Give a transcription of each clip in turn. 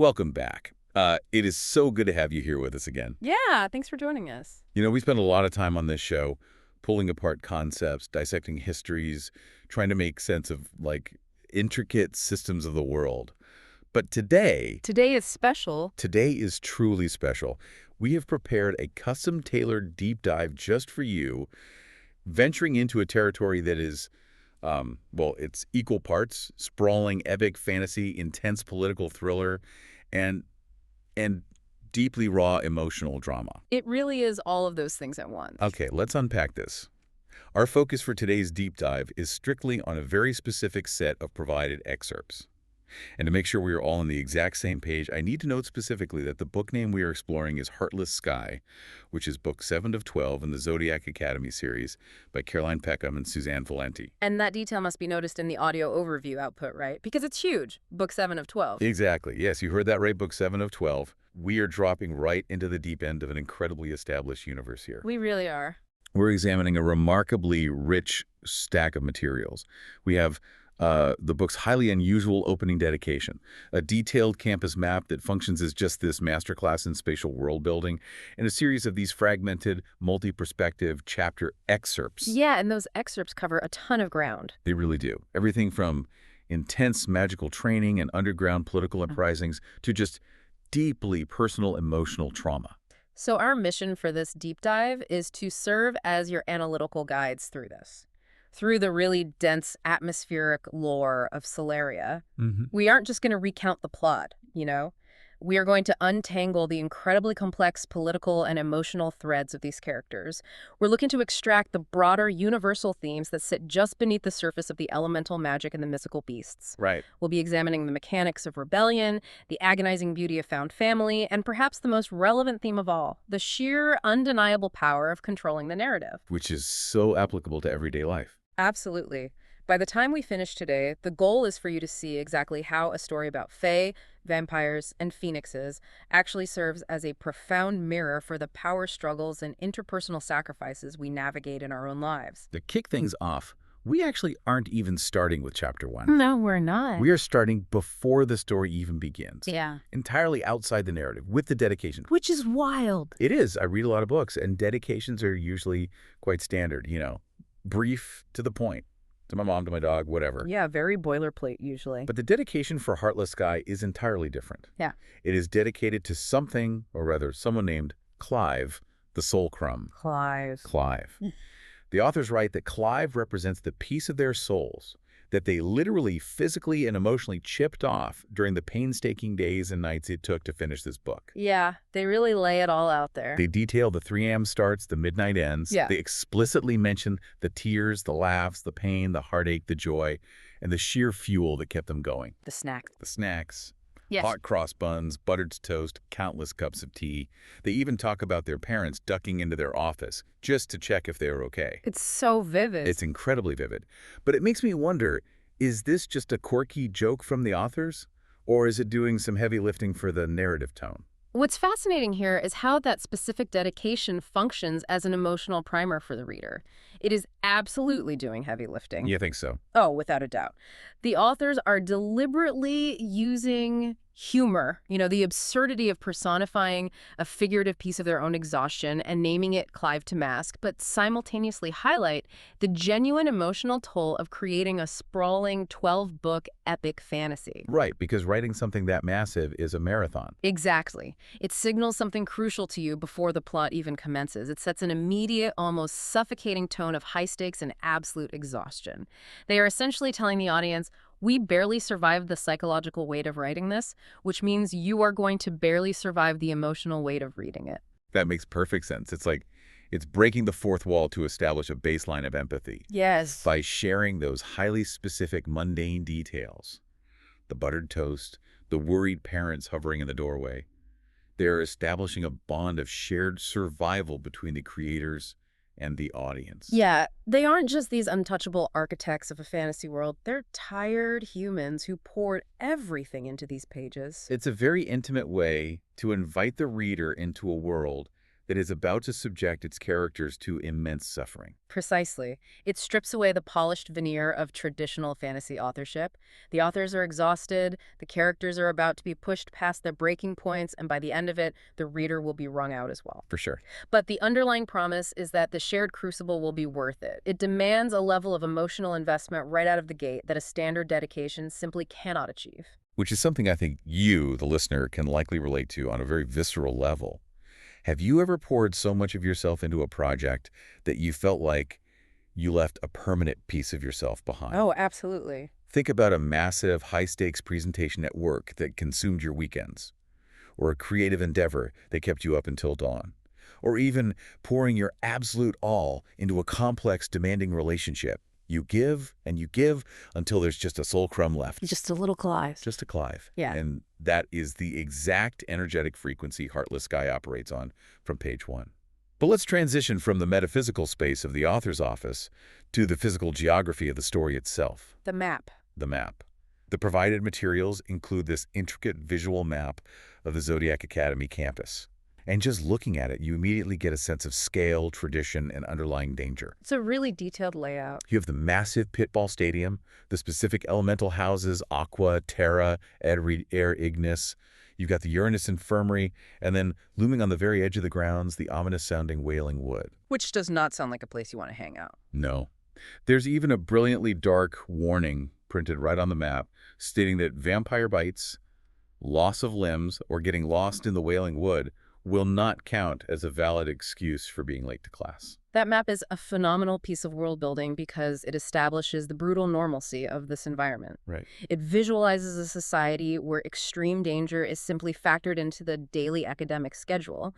Welcome back. It is so good to have you here with us again. Yeah, thanks for joining us. You know, we spend a lot of time on this show pulling apart concepts, dissecting histories, trying to make sense of, like, intricate systems of the world. But Today is special. today is truly special. We have prepared a custom-tailored deep dive just for you, venturing into a territory that is, well, it's equal parts sprawling epic fantasy, intense political thriller, and and deeply raw emotional drama. It really is all of those things at once. Okay, let's unpack this. Our focus for today's deep dive is strictly on a very specific set of provided excerpts. And to make sure we are all on the exact same page, I need to note specifically that the book name we are exploring is Heartless Sky, which is book 7 of 12 in the Zodiac Academy series by Peckham and Susanne Valenti. And that detail must be noticed in the audio overview output, right? Because it's huge. Book 7 of 12. Exactly. Yes, you heard that right, book 7 of 12. We are dropping right into the deep end of an incredibly established universe here. We really are. We're examining a remarkably rich stack of materials. We have the book's highly unusual opening dedication, a detailed campus map that functions as just this masterclass in spatial world building, and a series of these fragmented, multi-perspective chapter excerpts. Yeah, and those excerpts cover a ton of ground. They really do. Everything from intense magical training and underground political uprisings to just deeply personal emotional trauma. So our mission for this deep dive is to serve as your analytical guides through this. Through the really dense atmospheric lore of Solaria, we aren't just going to recount the plot, you know? We are going to untangle the incredibly complex political and emotional threads of these characters. We're looking to extract the broader universal themes that sit just beneath the surface of the elemental magic and the mystical beasts. Right. We'll be examining the mechanics of rebellion, the agonizing beauty of found family, and perhaps the most relevant theme of all, the sheer, undeniable power of controlling the narrative. Which is so applicable to everyday life. Absolutely. By the time we finish today, the goal is for you to see exactly how a story about fae, vampires, and phoenixes actually serves as a profound mirror for the power struggles and interpersonal sacrifices we navigate in our own lives. To kick things off, we actually aren't even starting with chapter 1. No, we're not. We are starting before the story even begins. Yeah. Entirely outside the narrative, with the dedication. Which is wild. It is. I read a lot of books, and dedications are usually quite standard, you know, brief, to the point. To my mom, to my dog, whatever. Yeah, very boilerplate usually. But the dedication for Heartless Sky is entirely different. Yeah. It is dedicated to something, or rather, someone named Clive, the Soul Crumb. Clive. Clive. The authors write that Clive represents the piece of their souls that they literally, physically, and emotionally chipped off during the painstaking days and nights it took to finish this book. Yeah, they really lay it all out there. They detail the 3 a.m. starts, the midnight ends. Yeah. They explicitly mention the tears, the laughs, the pain, the heartache, the joy, and the sheer fuel that kept them going. The snack. The snacks. Yes. Hot cross buns, buttered toast, countless cups of tea. They even talk about their parents ducking into their office just to check if they are okay. It's so vivid. It's incredibly vivid. But it makes me wonder, is this just a quirky joke from the authors? Or is it doing some heavy lifting for the narrative tone? What's fascinating here is how that specific dedication functions as an emotional primer for the reader. It is absolutely doing heavy lifting. You think so? Oh, without a doubt. The authors are deliberately using humor, the absurdity of personifying a figurative piece of their own exhaustion and naming it Clive to Mask, but simultaneously highlight the genuine emotional toll of creating a sprawling 12-book epic fantasy. Right, because writing something that massive is a marathon. Exactly. It signals something crucial to you before the plot even commences. It sets an immediate, almost suffocating tone of high stakes and absolute exhaustion. They are essentially telling the audience, we barely survived the psychological weight of writing this, which means you are going to barely survive the emotional weight of reading it. That makes perfect sense. It's like it's breaking the fourth wall to establish a baseline of empathy. Yes. By sharing those highly specific, mundane details. The buttered toast, the worried parents hovering in the doorway. They're establishing a bond of shared survival between the creators and the audience. Yeah, they aren't just these untouchable architects of a fantasy world. They're tired humans who poured everything into these pages. It's a very intimate way to invite the reader into a world that is about to subject its characters to immense suffering. Precisely. It strips away the polished veneer of traditional fantasy authorship. The authors are exhausted, the characters are about to be pushed past their breaking points, and by the end of it, the reader will be wrung out as well. For sure. But the underlying promise is that the shared crucible will be worth it. It demands a level of emotional investment right out of the gate that a standard dedication simply cannot achieve. Which is something I think you, the listener, can likely relate to on a very visceral level. Have you ever poured so much of yourself into a project that you felt like you left a permanent piece of yourself behind? Oh, absolutely. Think about a massive, high-stakes presentation at work that consumed your weekends, or a creative endeavor that kept you up until dawn, or even pouring your absolute all into a complex, demanding relationship. You give and you give until there's just a soul crumb left. Just a little Clive. Just a Clive. Yeah. And that is the exact energetic frequency Heartless Sky operates on from page 1. But let's transition from the metaphysical space of the author's office to the physical geography of the story itself. The map. The map. The provided materials include this intricate visual map of the Zodiac Academy campus. And just looking at it, you immediately get a sense of scale, tradition, and underlying danger. It's a really detailed layout. You have the massive pitball stadium, the specific elemental houses, Aqua, Terra, Air, Ignis. You've got the Uranus Infirmary, and then looming on the very edge of the grounds, the ominous-sounding Wailing Wood. Which does not sound like a place you want to hang out. No. There's even a brilliantly dark warning printed right on the map, stating that vampire bites, loss of limbs, or getting lost in the Wailing Wood will not count as a valid excuse for being late to class. That map is a phenomenal piece of world building because it establishes the brutal normalcy of this environment. Right. It visualizes a society where extreme danger is simply factored into the daily academic schedule.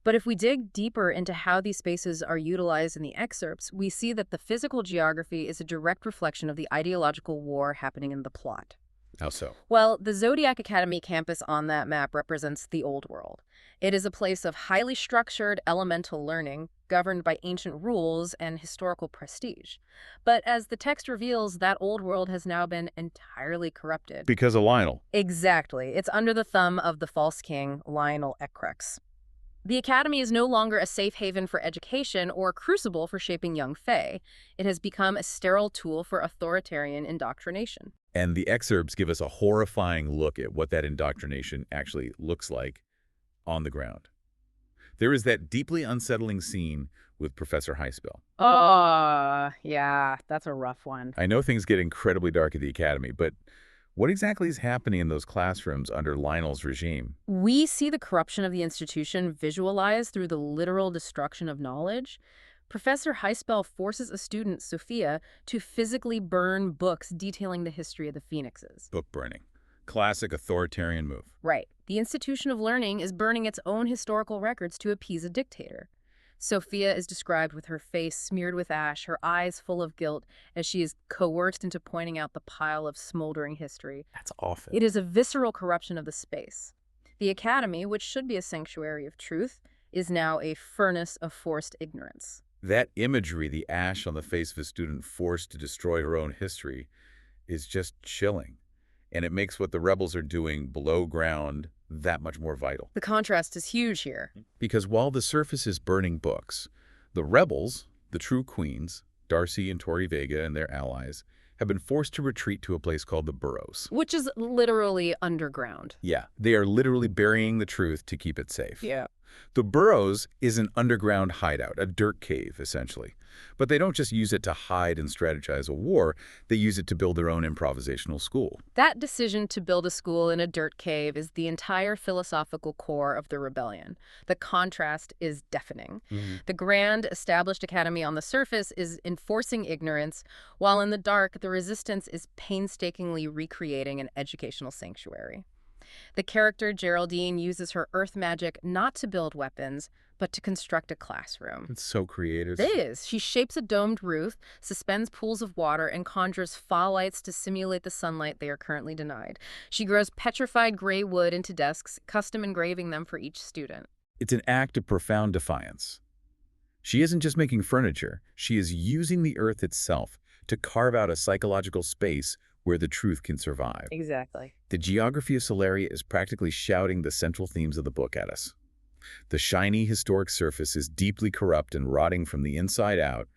But if we dig deeper into how these spaces are utilized in the excerpts, we see that the physical geography is a direct reflection of the ideological war happening in the plot. How so? Well, the Zodiac Academy campus on that map represents the old world. It is a place of highly structured elemental learning, governed by ancient rules and historical prestige. But as the text reveals, that old world has now been entirely corrupted. Because of Lionel. Exactly. It's under the thumb of the false king, Lionel Ecrux. The Academy is no longer a safe haven for education or a crucible for shaping young fae. It has become a sterile tool for authoritarian indoctrination. And the excerpts give us a horrifying look at what that indoctrination actually looks like on the ground. There is that deeply unsettling scene with Professor Highspell. Yeah, that's a rough one. I know things get incredibly dark at the Academy, but what exactly is happening in those classrooms under Lionel's regime? We see the corruption of the institution visualized through the literal destruction of knowledge. Professor Highspell forces a student, Sophia, to physically burn books detailing the history of the Phoenixes. Book burning. Classic authoritarian move. Right. The institution of learning is burning its own historical records to appease a dictator. Sophia is described with her face smeared with ash, her eyes full of guilt, as she is coerced into pointing out the pile of smoldering history. That's awful. It is a visceral corruption of the space. The Academy, which should be a sanctuary of truth, is now a furnace of forced ignorance. That imagery, the ash on the face of a student forced to destroy her own history, is just chilling. And it makes what the rebels are doing below ground that much more vital. The contrast is huge here. Because while the surface is burning books, the rebels, the true queens, Darcy and Tory Vega and their allies, have been forced to retreat to a place called the Burrows. Which is literally underground. Yeah, they are literally burying the truth to keep it safe. Yeah. The Burrows is an underground hideout, a dirt cave, essentially. But they don't just use it to hide and strategize a war, they use it to build their own improvisational school. That decision to build a school in a dirt cave is the entire philosophical core of the rebellion. The contrast is deafening. The grand, established academy on the surface is enforcing ignorance, while in the dark, the resistance is painstakingly recreating an educational sanctuary. The character Geraldine uses her earth magic not to build weapons, but to construct a classroom. It's so creative. It is. She shapes a domed roof, suspends pools of water, and conjures lights to simulate the sunlight they are currently denied. She grows petrified gray wood into desks, custom engraving them for each student. It's an act of profound defiance. She isn't just making furniture, she is using the earth itself to carve out a psychological space where the truth can survive. Exactly. The geography of Solaria is practically shouting the central themes of the book at us. The shiny, historic surface is deeply corrupt and rotting from the inside out,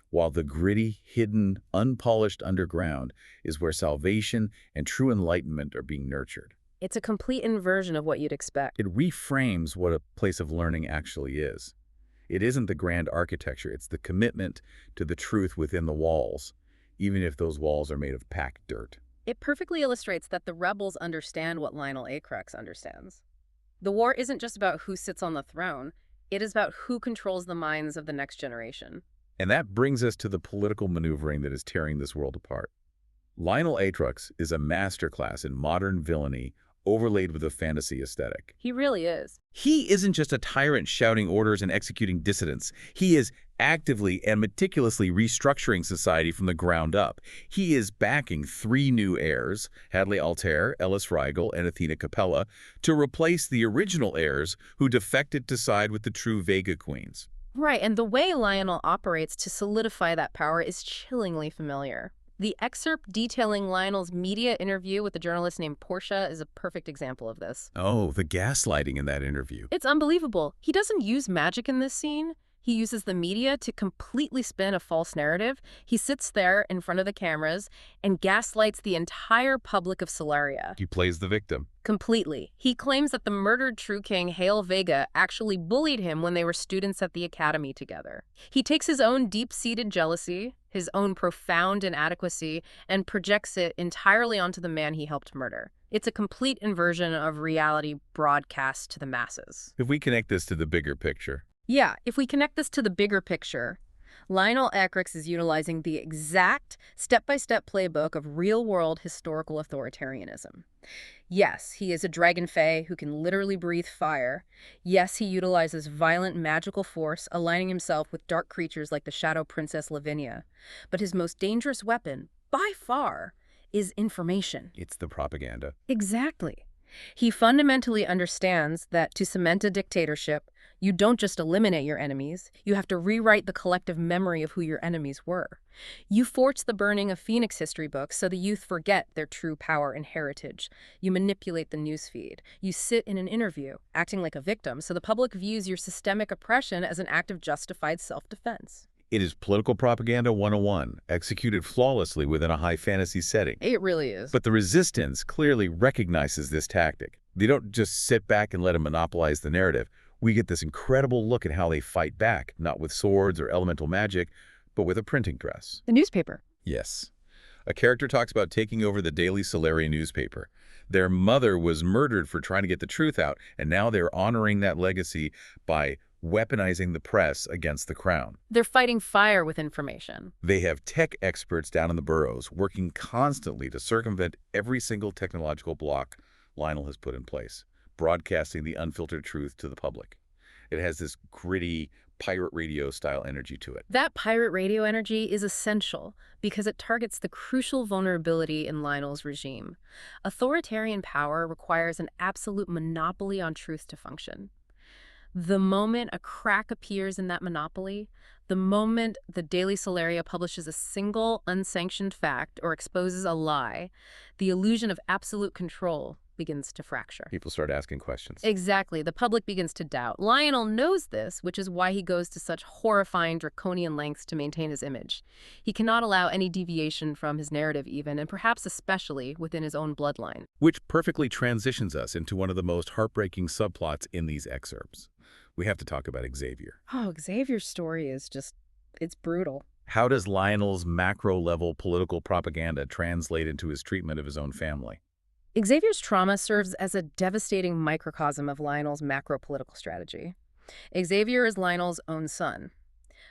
while the gritty, hidden, unpolished underground is where salvation and true enlightenment are being nurtured. It's a complete inversion of what you'd expect. It reframes what a place of learning actually is. It isn't the grand architecture, it's the commitment to the truth within the walls, even if those walls are made of packed dirt. It perfectly illustrates that the rebels understand what Lionel Acrex understands. The war isn't just about who sits on the throne, it is about who controls the minds of the next generation. And that brings us to the political maneuvering that is tearing this world apart. Lionel Acrex is a masterclass in modern villainy overlaid with a fantasy aesthetic. He really is. He isn't just a tyrant shouting orders and executing dissidents. He is actively and meticulously restructuring society from the ground up. He is backing 3 new heirs, Hadley Altair, Ellis Rigel, and Athena Capella, to replace the original heirs who defected to side with the true Vega queens. Right, and the way Lionel operates to solidify that power is chillingly familiar. The excerpt detailing Lionel's media interview with a journalist named Portia is a perfect example of this. Oh, the gaslighting in that interview. It's unbelievable. He doesn't use magic in this scene. He uses the media to completely spin a false narrative. He sits there in front of the cameras and gaslights the entire public of Solaria. He plays the victim. Completely. He claims that the murdered True King, Hail Vega, actually bullied him when they were students at the academy together. He takes his own deep-seated jealousy, his own profound inadequacy, and projects it entirely onto the man he helped murder. It's a complete inversion of reality broadcast to the masses. If we connect this to the bigger picture. Yeah, if we connect this to the bigger picture, Lionel Acrex is utilizing the exact step-by-step playbook of real-world historical authoritarianism. Yes, he is a dragon fae who can literally breathe fire. Yes, he utilizes violent magical force, aligning himself with dark creatures like the Shadow Princess Lavinia. But his most dangerous weapon, by far, is information. It's the propaganda. Exactly. He fundamentally understands that to cement a dictatorship, you don't just eliminate your enemies, you have to rewrite the collective memory of who your enemies were. You force the burning of Phoenix history books so the youth forget their true power and heritage. You manipulate the newsfeed. You sit in an interview, acting like a victim, so the public views your systemic oppression as an act of justified self-defense. It is political propaganda 101, executed flawlessly within a high fantasy setting. It really is. But the resistance clearly recognizes this tactic. They don't just sit back and let him monopolize the narrative. We get this incredible look at how they fight back, not with swords or elemental magic, but with a printing press. The newspaper. Yes. A character talks about taking over the daily Solaria newspaper. Their mother was murdered for trying to get the truth out, and now they're honoring that legacy by weaponizing the press against the crown. They're fighting fire with information. They have tech experts down in the boroughs working constantly to circumvent every single technological block Lionel has put in place, broadcasting the unfiltered truth to the public. It has this gritty, pirate radio style energy to it. That pirate radio energy is essential because it targets the crucial vulnerability in Lionel's regime. Authoritarian power requires an absolute monopoly on truth to function. The moment a crack appears in that monopoly, the moment the Daily Solaria publishes a single unsanctioned fact or exposes a lie, the illusion of absolute control begins to fracture. People start asking questions. Exactly. The public begins to doubt. Lionel knows this, which is why he goes to such horrifying draconian lengths to maintain his image. He cannot allow any deviation from his narrative even, and perhaps especially within his own bloodline. Which perfectly transitions us into one of the most heartbreaking subplots in these excerpts. We have to talk about Xavier. Oh, Xavier's story is just, it's brutal. How does Lionel's macro-level political propaganda translate into his treatment of his own family? Xavier's trauma serves as a devastating microcosm of Lionel's macro-political strategy. Xavier is Lionel's own son.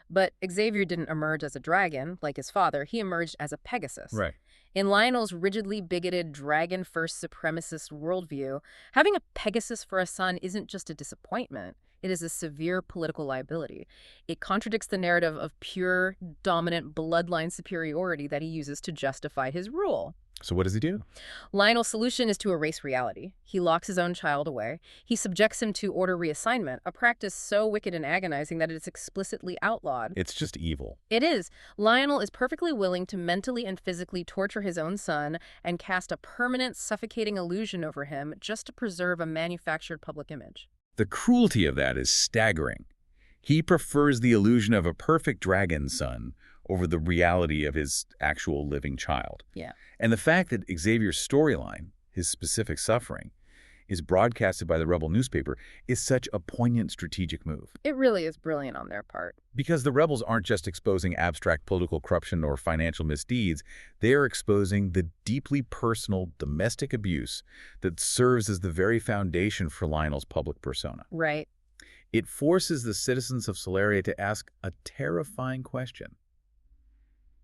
But Xavier didn't emerge as a dragon, like his father. He emerged as a Pegasus. Right. In Lionel's rigidly bigoted, dragon-first supremacist worldview, having a Pegasus for a son isn't just a disappointment. It is a severe political liability. It contradicts the narrative of pure, dominant bloodline superiority that he uses to justify his rule. So what does he do? Lionel's solution is to erase reality. He locks his own child away. He subjects him to order reassignment, a practice so wicked and agonizing that it is explicitly outlawed. It's just evil. It is. Lionel is perfectly willing to mentally and physically torture his own son and cast a permanent, suffocating illusion over him just to preserve a manufactured public image. The cruelty of that is staggering. He prefers the illusion of a perfect dragon son over the reality of his actual living child. Yeah. And the fact that Xavier's storyline, his specific suffering, is broadcasted by the rebel newspaper is such a poignant strategic move. It really is brilliant on their part. Because the rebels aren't just exposing abstract political corruption or financial misdeeds, they are exposing the deeply personal domestic abuse that serves as the very foundation for Lionel's public persona. Right. It forces the citizens of Solaria to ask a terrifying question.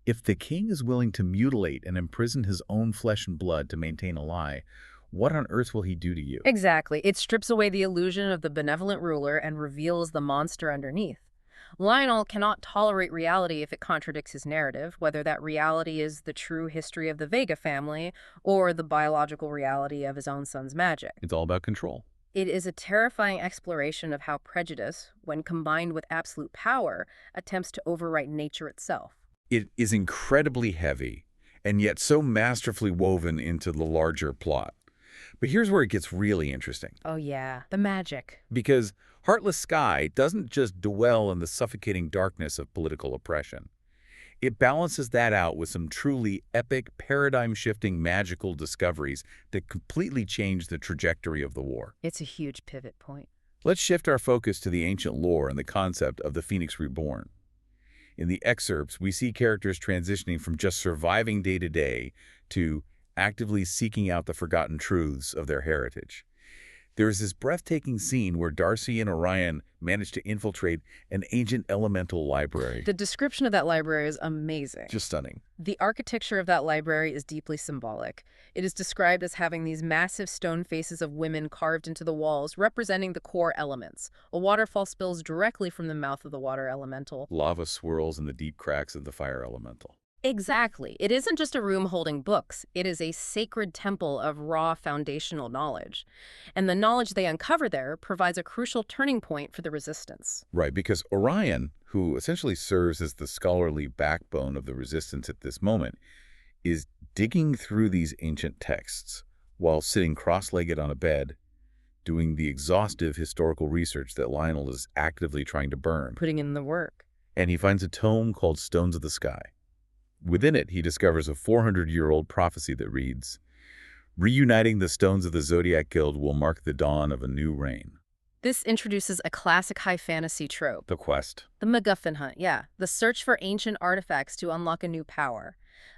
If the king is willing to mutilate and imprison his own flesh and blood to maintain a lie, what on earth will he do to you? Exactly. It strips away the illusion of the benevolent ruler and reveals the monster underneath. Lionel cannot tolerate reality if it contradicts his narrative, whether that reality is the true history of the Vega family or the biological reality of his own son's magic. It's all about control. It is a terrifying exploration of how prejudice, when combined with absolute power, attempts to overwrite nature itself. It is incredibly heavy, and yet so masterfully woven into the larger plot. But here's where it gets really interesting. Oh yeah, the magic. Because Heartless Sky doesn't just dwell in the suffocating darkness of political oppression. It balances that out with some truly epic, paradigm-shifting magical discoveries that completely change the trajectory of the war. It's a huge pivot point. Let's shift our focus to the ancient lore and the concept of the Phoenix Reborn. In the excerpts, we see characters transitioning from just surviving day-to-day to actively seeking out the forgotten truths of their heritage. There is this breathtaking scene where Darcy and Orion manage to infiltrate an ancient elemental library. The description of that library is amazing. Just stunning. The architecture of that library is deeply symbolic. It is described as having these massive stone faces of women carved into the walls, representing the core elements. A waterfall spills directly from the mouth of the water elemental. Lava swirls in the deep cracks of the fire elemental. Exactly. It isn't just a room holding books. It is a sacred temple of raw foundational knowledge. And the knowledge they uncover there provides a crucial turning point for the resistance. Right, because Orion, who essentially serves as the scholarly backbone of the resistance at this moment, is digging through these ancient texts while sitting cross-legged on a bed, doing the exhaustive historical research that Lionel is actively trying to burn. Putting in the work. And he finds a tome called Stones of the Sky. Within it, he discovers a 400-year-old prophecy that reads, "Reuniting the stones of the Zodiac Guild will mark the dawn of a new reign." This introduces a classic high fantasy trope. The quest. The MacGuffin hunt, yeah. The search for ancient artifacts to unlock a new power.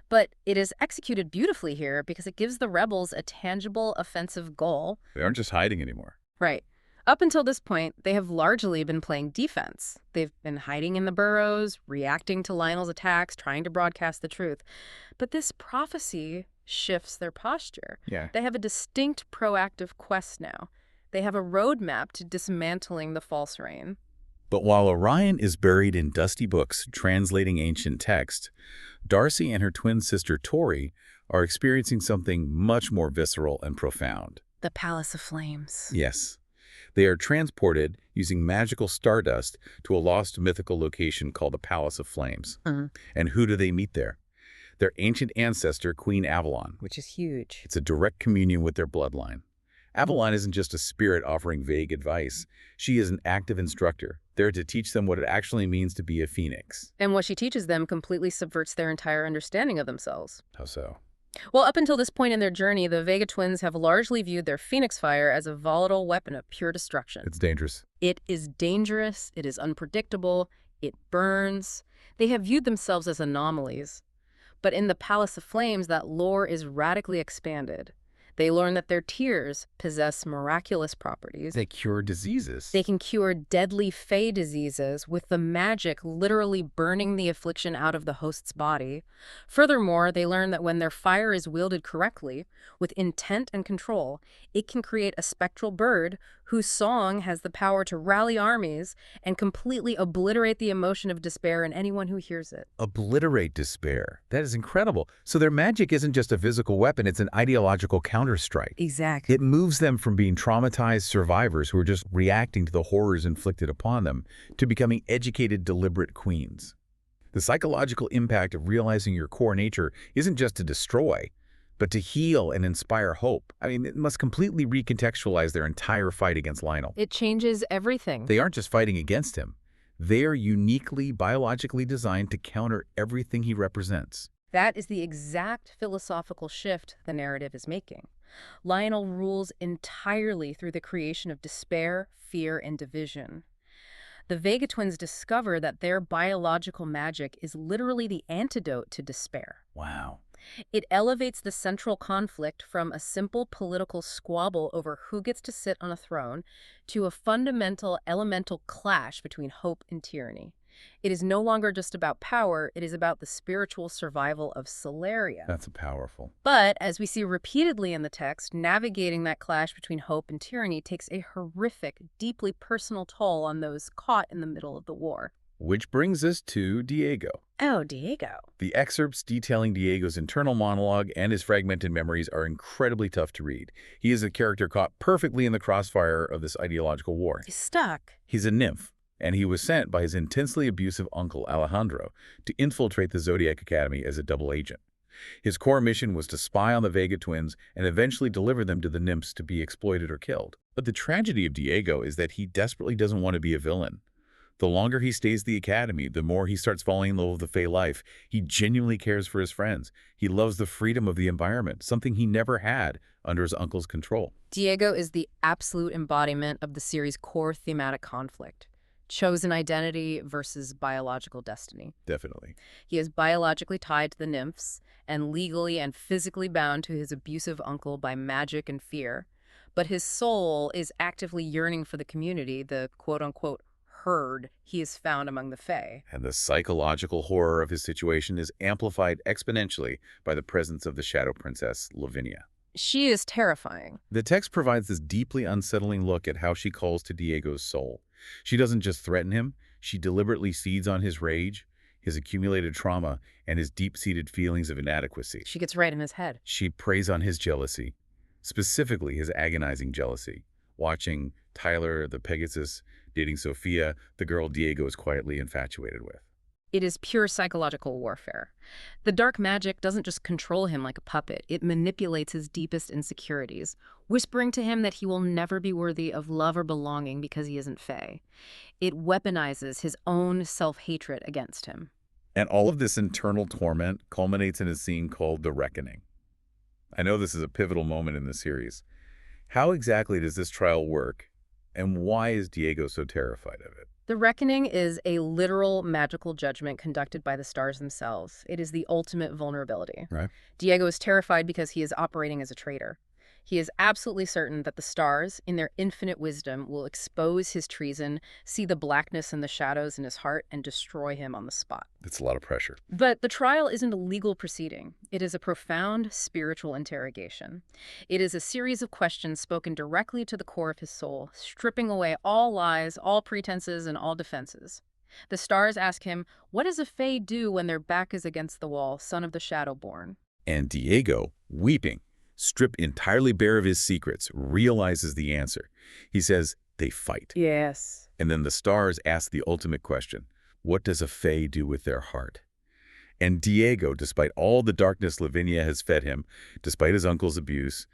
But it is executed beautifully here because it gives the rebels a tangible offensive goal. They aren't just hiding anymore. Right. Up until this point, they have largely been playing defense. They've been hiding in the burrows, reacting to Lionel's attacks, trying to broadcast the truth. But this prophecy shifts their posture. Yeah. They have a distinct proactive quest now. They have a roadmap to dismantling the false reign. But while Orion is buried in dusty books translating ancient text, Darcy and her twin sister Tory are experiencing something much more visceral and profound. The Palace of Flames. Yes. They are transported using magical stardust to a lost mythical location called the Palace of Flames. And who do they meet there? Their ancient ancestor, Queen Avalon. Which is huge. It's a direct communion with their bloodline. Avalon isn't just a spirit offering vague advice. She is an active instructor, there to teach them what it actually means to be a phoenix. And what she teaches them completely subverts their entire understanding of themselves. How so? Well, up until this point in their journey, the Vega twins have largely viewed their phoenix fire as a volatile weapon of pure destruction. It's dangerous. It is dangerous, it is unpredictable, it burns. They have viewed themselves as anomalies. But in the Palace of Flames, that lore is radically expanded. They learn that their tears possess miraculous properties. They cure diseases. They can cure deadly fey diseases, with the magic literally burning the affliction out of the host's body. Furthermore, they learn that when their fire is wielded correctly, with intent and control, it can create a spectral bird whose song has the power to rally armies and completely obliterate the emotion of despair in anyone who hears it. Obliterate despair. That is incredible. So their magic isn't just a physical weapon, it's an ideological counterstrike. Exactly. It moves them from being traumatized survivors who are just reacting to the horrors inflicted upon them to becoming educated, deliberate queens. The psychological impact of realizing your core nature isn't just to destroy, but to heal and inspire hope. I mean, it must completely recontextualize their entire fight against Lionel. It changes everything. They aren't just fighting against him. They are uniquely, biologically designed to counter everything he represents. That is the exact philosophical shift the narrative is making. Lionel rules entirely through the creation of despair, fear, and division. The Vega twins discover that their biological magic is literally the antidote to despair. Wow. It elevates the central conflict from a simple political squabble over who gets to sit on a throne to a fundamental elemental clash between hope and tyranny. It is no longer just about power, it is about the spiritual survival of Solaria. That's powerful. But, as we see repeatedly in the text, navigating that clash between hope and tyranny takes a horrific, deeply personal toll on those caught in the middle of the war. Which brings us to Diego. Oh, Diego. The excerpts detailing Diego's internal monologue and his fragmented memories are incredibly tough to read. He is a character caught perfectly in the crossfire of this ideological war. He's stuck. He's a nymph, and he was sent by his intensely abusive uncle Alejandro to infiltrate the Zodiac Academy as a double agent. His core mission was to spy on the Vega twins and eventually deliver them to the nymphs to be exploited or killed. But the tragedy of Diego is that he desperately doesn't want to be a villain. The longer he stays at the academy, the more he starts falling in love with the Fey life. He genuinely cares for his friends. He loves the freedom of the environment, something he never had under his uncle's control. Diego is the absolute embodiment of the series' core thematic conflict. Chosen identity versus biological destiny. Definitely. He is biologically tied to the nymphs and legally and physically bound to his abusive uncle by magic and fear. But his soul is actively yearning for the community, the quote-unquote herd he is found among the Fae. And the psychological horror of his situation is amplified exponentially by the presence of the Shadow Princess, Lavinia. She is terrifying. The text provides this deeply unsettling look at how she calls to Diego's soul. She doesn't just threaten him, she deliberately feeds on his rage, his accumulated trauma, and his deep-seated feelings of inadequacy. She gets right in his head. She preys on his jealousy, specifically his agonizing jealousy. Watching Tyler, the Pegasus, dating Sophia, the girl Diego is quietly infatuated with. It is pure psychological warfare. The dark magic doesn't just control him like a puppet. It manipulates his deepest insecurities, whispering to him that he will never be worthy of love or belonging because he isn't Fae. It weaponizes his own self-hatred against him. And all of this internal torment culminates in a scene called The Reckoning. I know this is a pivotal moment in the series. How exactly does this trial work, and why is Diego so terrified of it? The Reckoning is a literal magical judgment conducted by the stars themselves. It is the ultimate vulnerability. Right. Diego is terrified because he is operating as a traitor. He is absolutely certain that the stars, in their infinite wisdom, will expose his treason, see the blackness and the shadows in his heart, and destroy him on the spot. That's a lot of pressure. But the trial isn't a legal proceeding. It is a profound spiritual interrogation. It is a series of questions spoken directly to the core of his soul, stripping away all lies, all pretenses, and all defenses. The stars ask him, what does a Fae do when their back is against the wall, son of the Shadowborn? And Diego, weeping, stripped entirely bare of his secrets, realizes the answer. He says, they fight. Yes. And then the stars ask the ultimate question, what does a Fae do with their heart? And Diego, despite all the darkness Lavinia has fed him, despite his uncle's abuse,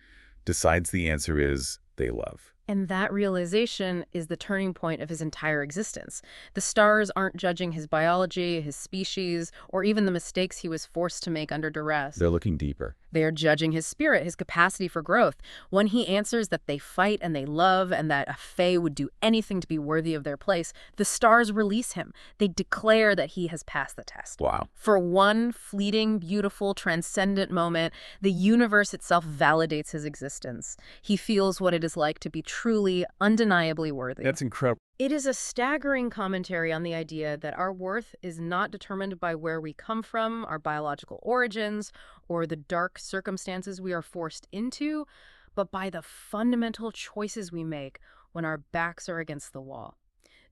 decides the answer is they love. And that realization is the turning point of his entire existence. The stars aren't judging his biology, his species, or even the mistakes he was forced to make under duress. They're looking deeper. They are judging his spirit, his capacity for growth. When he answers that they fight and they love and that a Fae would do anything to be worthy of their place, the stars release him. They declare that he has passed the test. Wow. For one fleeting, beautiful, transcendent moment, the universe itself validates his existence. He feels what it is like to be truly, undeniably worthy. That's incredible. It is a staggering commentary on the idea that our worth is not determined by where we come from, our biological origins, or the dark circumstances we are forced into, but by the fundamental choices we make when our backs are against the wall.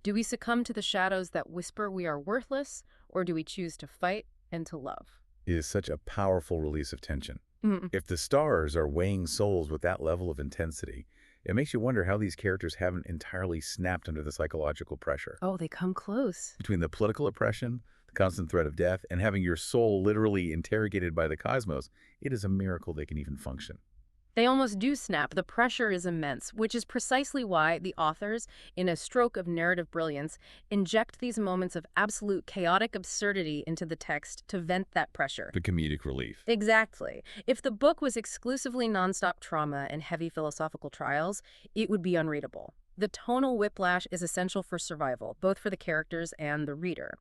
Do we succumb to the shadows that whisper we are worthless, or do we choose to fight and to love? It is such a powerful release of tension. If the stars are weighing souls with that level of intensity, it makes you wonder how these characters haven't entirely snapped under the psychological pressure. Oh, they come close. Between the political oppression, the constant threat of death, and having your soul literally interrogated by the cosmos, it is a miracle they can even function. They almost do snap. The pressure is immense, which is precisely why the authors, in a stroke of narrative brilliance, inject these moments of absolute chaotic absurdity into the text to vent that pressure. The comedic relief. Exactly. If the book was exclusively nonstop trauma and heavy philosophical trials, it would be unreadable. The tonal whiplash is essential for survival, both for the characters and the reader.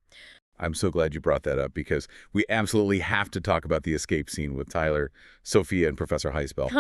I'm so glad you brought that up because we absolutely have to talk about the escape scene with Tyler, Sophia, and Professor Heispel.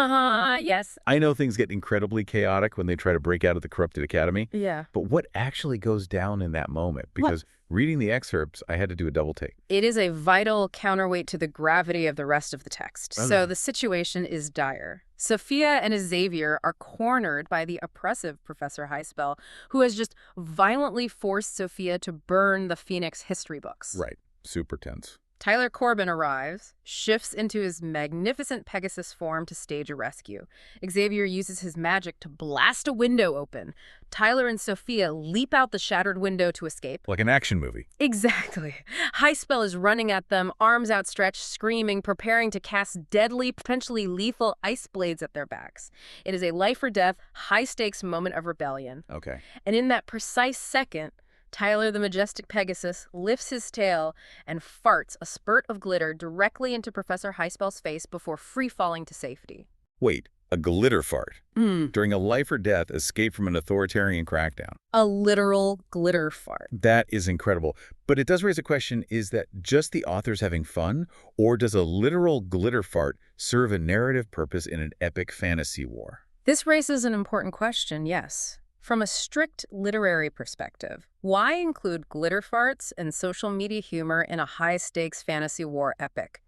Yes. I know things get incredibly chaotic when they try to break out of the corrupted academy. Yeah. But what actually goes down in that moment? Because reading the excerpts, I had to do a double take. It is a vital counterweight to the gravity of the rest of the text. So the situation is dire. Sophia and Xavier are cornered by the oppressive Professor Heispel, who has just violently forced Sophia to burn the Phoenix history books. Right. Super tense. Tyler Corbin arrives, shifts into his magnificent Pegasus form to stage a rescue. Xavier uses his magic to blast a window open. Tyler and Sophia leap out the shattered window to escape. Like an action movie. Exactly. Heispel is running at them, arms outstretched, screaming, preparing to cast deadly, potentially lethal ice blades at their backs. It is a life-or-death, high-stakes moment of rebellion. Okay. And in that precise second, Tyler the majestic Pegasus lifts his tail and farts a spurt of glitter directly into Professor Heispel's face before free-falling to safety. Wait, a glitter fart? During a life-or-death escape from an authoritarian crackdown. A literal glitter fart. That is incredible. But it does raise a question, is that just the authors having fun, or does a literal glitter fart serve a narrative purpose in an epic fantasy war? This raises an important question, yes. From a strict literary perspective, why include glitter farts and social media humor in a high-stakes fantasy war epic?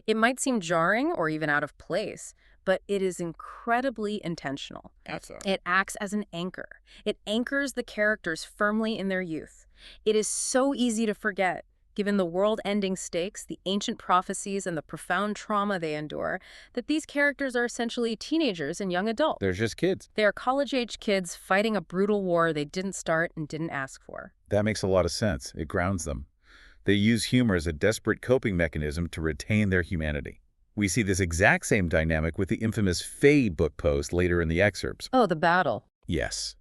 It might seem jarring or even out of place, but it is incredibly intentional. It acts as an anchor. It anchors the characters firmly in their youth. It is so easy to forget, given the world-ending stakes, the ancient prophecies, and the profound trauma they endure, that these characters are essentially teenagers and young adults. They're just kids. They are college-age kids fighting a brutal war they didn't start and didn't ask for. That makes a lot of sense. It grounds them. They use humor as a desperate coping mechanism to retain their humanity. We see this exact same dynamic with the infamous Faye book post later in the excerpts. Oh, the battle. Yes.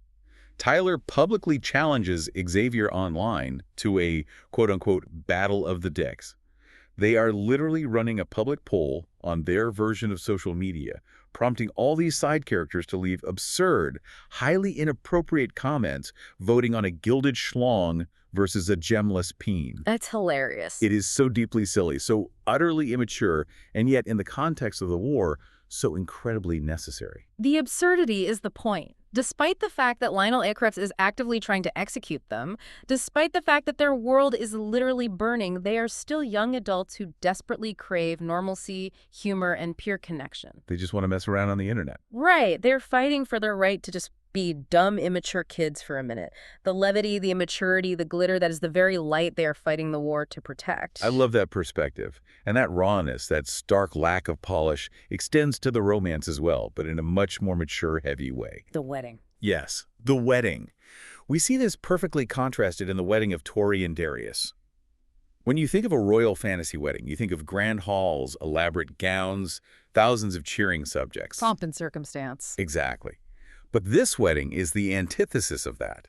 Tyler publicly challenges Xavier online to a quote-unquote battle of the decks. They are literally running a public poll on their version of social media, prompting all these side characters to leave absurd, highly inappropriate comments, voting on a gilded schlong versus a gemless peen. That's hilarious. It is so deeply silly, so utterly immature, and yet in the context of the war, so incredibly necessary. The absurdity is the point. Despite the fact that Lionel Akrefts is actively trying to execute them, despite the fact that their world is literally burning, they are still young adults who desperately crave normalcy, humor, and pure connection. They just want to mess around on the internet. Right. They're fighting for their right to just be dumb, immature kids for a minute. The levity, the immaturity, the glitter, that is the very light they are fighting the war to protect. I love that perspective. And that rawness, that stark lack of polish, extends to the romance as well, but in a much more mature, heavy way. The wedding. Yes, the wedding. We see this perfectly contrasted in the wedding of Tory and Darius. When you think of a royal fantasy wedding, you think of grand halls, elaborate gowns, thousands of cheering subjects. Pomp and circumstance. Exactly. But this wedding is the antithesis of that.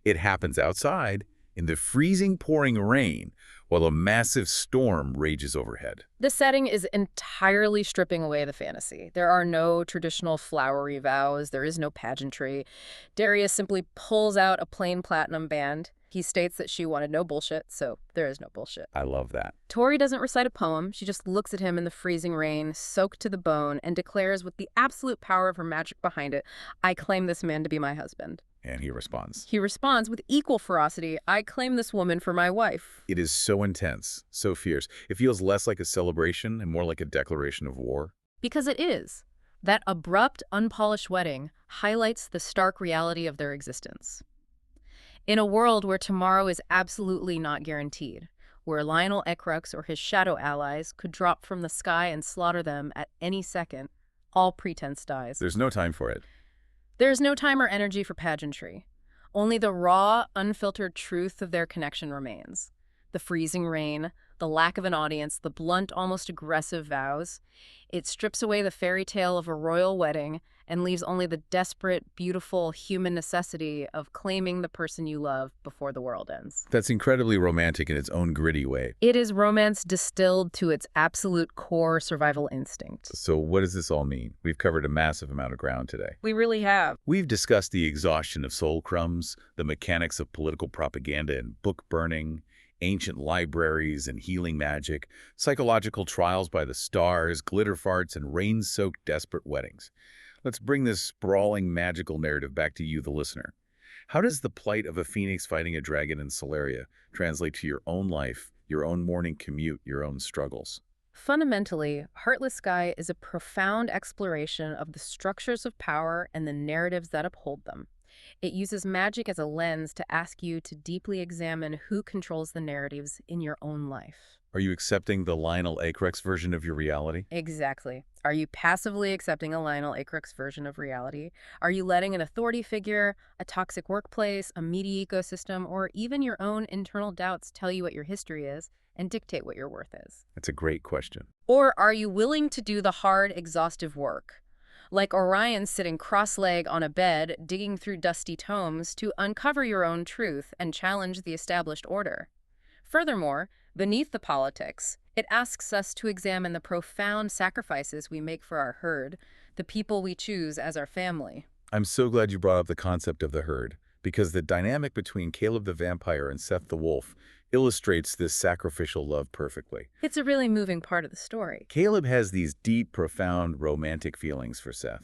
It happens outside, in the freezing pouring rain, while a massive storm rages overhead. The setting is entirely stripping away the fantasy. There are no traditional flowery vows. There is no pageantry. Darius simply pulls out a plain platinum band. He states that she wanted no bullshit, so there is no bullshit. I love that. Tory doesn't recite a poem. She just looks at him in the freezing rain, soaked to the bone, and declares with the absolute power of her magic behind it, "I claim this man to be my husband." And he responds. He responds with equal ferocity, "I claim this woman for my wife." It is so intense, so fierce. It feels less like a celebration and more like a declaration of war. Because it is. That abrupt, unpolished wedding highlights the stark reality of their existence. In a world where tomorrow is absolutely not guaranteed, where Lionel Akrefts or his shadow allies could drop from the sky and slaughter them at any second, all pretense dies. There's no time for it. There's no time or energy for pageantry. Only the raw, unfiltered truth of their connection remains. The freezing rain, the lack of an audience, the blunt, almost aggressive vows. It strips away the fairy tale of a royal wedding and leaves only the desperate, beautiful human necessity of claiming the person you love before the world ends. That's incredibly romantic in its own gritty way. It is romance distilled to its absolute core survival instinct. So what does this all mean? We've covered a massive amount of ground today. We really have. We've discussed the exhaustion of soul crumbs, the mechanics of political propaganda and book burning, ancient libraries and healing magic, psychological trials by the stars, glitter farts, and rain-soaked desperate weddings. Let's bring this sprawling magical narrative back to you, the listener. How does the plight of a phoenix fighting a dragon in Solaria translate to your own life, your own morning commute, your own struggles? Fundamentally, Heartless Sky is a profound exploration of the structures of power and the narratives that uphold them. It uses magic as a lens to ask you to deeply examine who controls the narratives in your own life. Are you accepting the Lionel Acrex version of your reality? Exactly. Are you passively accepting a Lionel Acrex version of reality? Are you letting an authority figure, a toxic workplace, a media ecosystem, or even your own internal doubts tell you what your history is and dictate what your worth is? That's a great question. Or are you willing to do the hard, exhaustive work? Like Orion sitting cross-legged on a bed, digging through dusty tomes to uncover your own truth and challenge the established order. Furthermore, beneath the politics, it asks us to examine the profound sacrifices we make for our herd, the people we choose as our family. I'm so glad you brought up the concept of the herd, because the dynamic between Caleb the vampire and Seth the wolf illustrates this sacrificial love perfectly. It's a really moving part of the story. Caleb has these deep, profound, romantic feelings for Seth,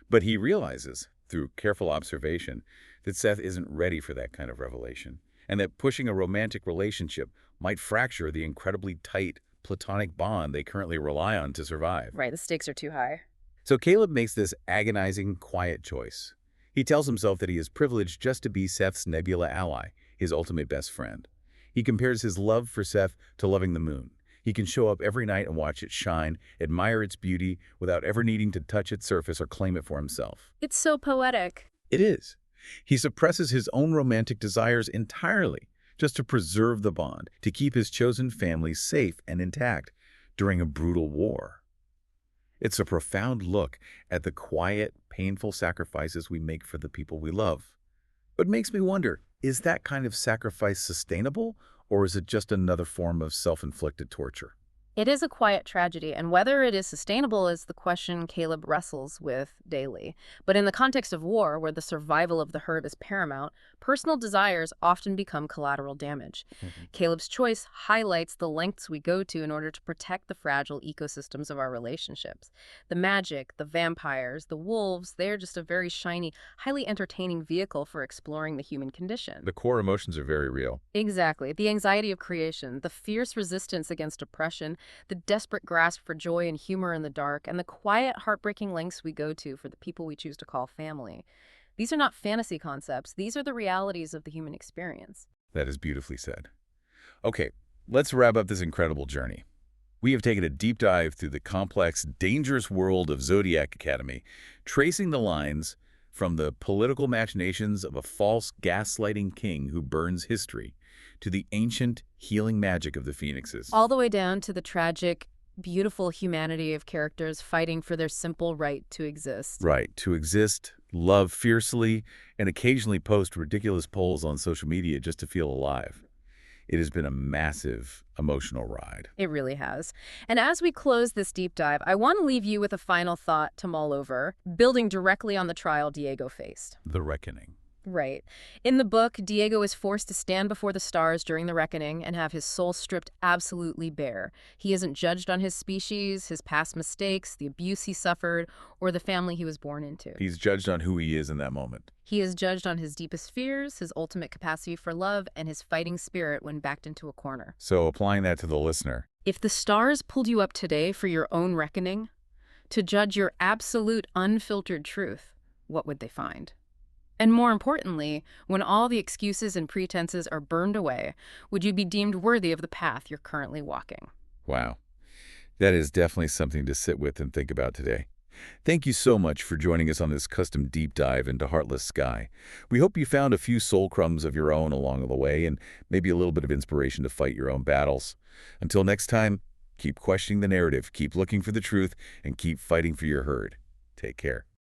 but he realizes, through careful observation, that Seth isn't ready for that kind of revelation, and that pushing a romantic relationship might fracture the incredibly tight, platonic bond they currently rely on to survive. Right, the stakes are too high. So Caleb makes this agonizing, quiet choice. He tells himself that he is privileged just to be Seth's nebula ally, his ultimate best friend. He compares his love for Seth to loving the moon. He can show up every night and watch it shine, admire its beauty, without ever needing to touch its surface or claim it for himself. It's so poetic. It is. He suppresses his own romantic desires entirely, just to preserve the bond, to keep his chosen family safe and intact during a brutal war. It's a profound look at the quiet, painful sacrifices we make for the people we love. But it makes me wonder, is that kind of sacrifice sustainable, or is it just another form of self-inflicted torture? It is a quiet tragedy, and whether it is sustainable is the question Caleb wrestles with daily. But in the context of war, where the survival of the herd is paramount, personal desires often become collateral damage. Caleb's choice highlights the lengths we go to in order to protect the fragile ecosystems of our relationships. The magic, the vampires, the wolves, they're just a very shiny, highly entertaining vehicle for exploring the human condition. The core emotions are very real. Exactly. The anxiety of creation, the fierce resistance against oppression, the desperate grasp for joy and humor in the dark, and the quiet, heartbreaking lengths we go to for the people we choose to call family. These are not fantasy concepts. These are the realities of the human experience. That is beautifully said. Okay, let's wrap up this incredible journey. We have taken a deep dive through the complex, dangerous world of Zodiac Academy, tracing the lines from the political machinations of a false, gaslighting king who burns history to the ancient, healing magic of the phoenixes. All the way down to the tragic, beautiful humanity of characters fighting for their simple right to exist. Right, to exist, love fiercely, and occasionally post ridiculous polls on social media just to feel alive. It has been a massive emotional ride. It really has. And as we close this deep dive, I want to leave you with a final thought to mull over, building directly on the trial Diego faced. The reckoning. Right. In the book, Diego is forced to stand before the stars during the reckoning and have his soul stripped absolutely bare. He isn't judged on his species, his past mistakes, the abuse he suffered, or the family he was born into. He's judged on who he is in that moment. He is judged on his deepest fears, his ultimate capacity for love, and his fighting spirit when backed into a corner. So applying that to the listener. If the stars pulled you up today for your own reckoning, to judge your absolute unfiltered truth, what would they find? And more importantly, when all the excuses and pretenses are burned away, would you be deemed worthy of the path you're currently walking? Wow. That is definitely something to sit with and think about today. Thank you so much for joining us on this custom deep dive into Heartless Sky. We hope you found a few soul crumbs of your own along the way and maybe a little bit of inspiration to fight your own battles. Until next time, keep questioning the narrative, keep looking for the truth, and keep fighting for your herd. Take care.